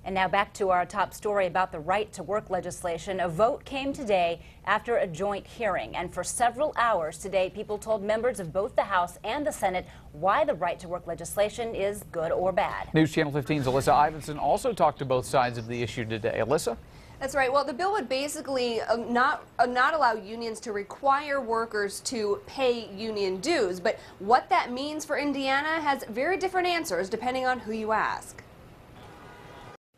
And now back to our top story about the right to work legislation. A vote came today after a joint hearing. And for several hours today, people told members of both the House and the Senate why the right to work legislation is good or bad. News Channel 15's Alyssa Ivinson also talked to both sides of the issue today. Alyssa? That's right. Well, the bill would basically not allow unions to require workers to pay union dues. But what that means for Indiana has very different answers depending on who you ask.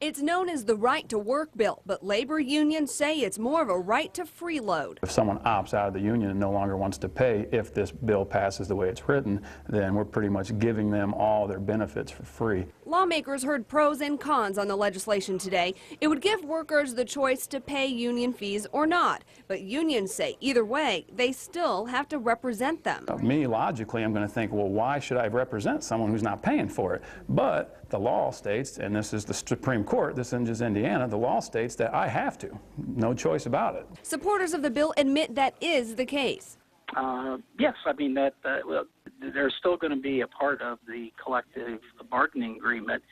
It's known as the Right to Work bill, but labor unions say it's more of a right to freeload. If someone opts out of the union and no longer wants to pay, if this bill passes the way it's written, then we're pretty much giving them all their benefits for free. Lawmakers heard pros and cons on the legislation today. It would give workers the choice to pay union fees or not. But unions say either way, they still have to represent them. Me, logically, I'm going to think, well, why should I represent someone who's not paying for it? But the law states, and this is the Supreme Court, this isn't just Indiana, the law states that I have to. No choice about it. Supporters of the bill admit that is the case. Yes, I mean that well, they're still going to be a part of the collective bargaining agreement,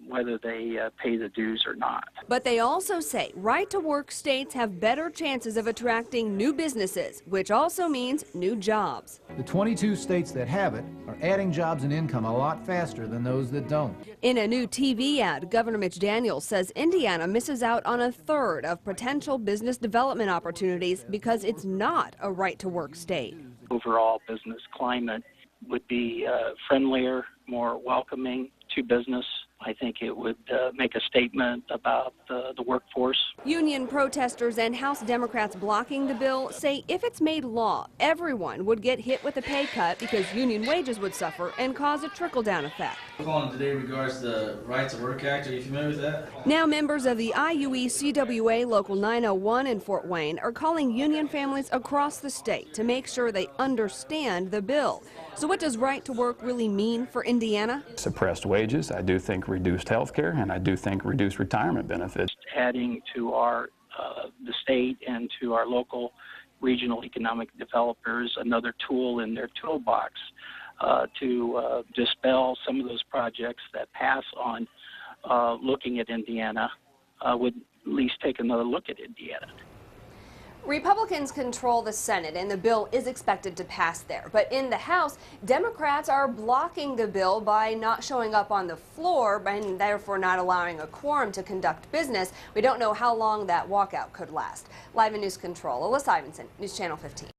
whether they pay the dues or not. But they also say right-to-work states have better chances of attracting new businesses, which also means new jobs. The 22 states that have it are adding jobs and income a lot faster than those that don't. In a new TV ad, Governor Mitch Daniels says Indiana misses out on a third of potential business development opportunities because it's not a right-to-work state. Overall business climate would be friendlier, more welcoming to business. I think it would make a statement about the workforce. Union protesters and House Democrats blocking the bill say if it's made law, everyone would get hit with a pay cut because union wages would suffer and cause a trickle-down effect. We're calling today regards to the Right to Work Act. Are you familiar with that? Now members of the IUE-CWA Local 901 in Fort Wayne are calling union families across the state to make sure they understand the bill. So what does right to work really mean for Indiana? Suppressed wages, I do think reduced health care, and I do think reduced retirement benefits. Adding to our the state and to our local regional economic developers another tool in their toolbox to dispel some of those projects that pass on looking at Indiana would at least take another look at Indiana. Republicans control the Senate, and the bill is expected to pass there. But in the House, Democrats are blocking the bill by not showing up on the floor and therefore not allowing a quorum to conduct business. We don't know how long that walkout could last. Live in News Control, Alyssa Ivinson, News Channel 15.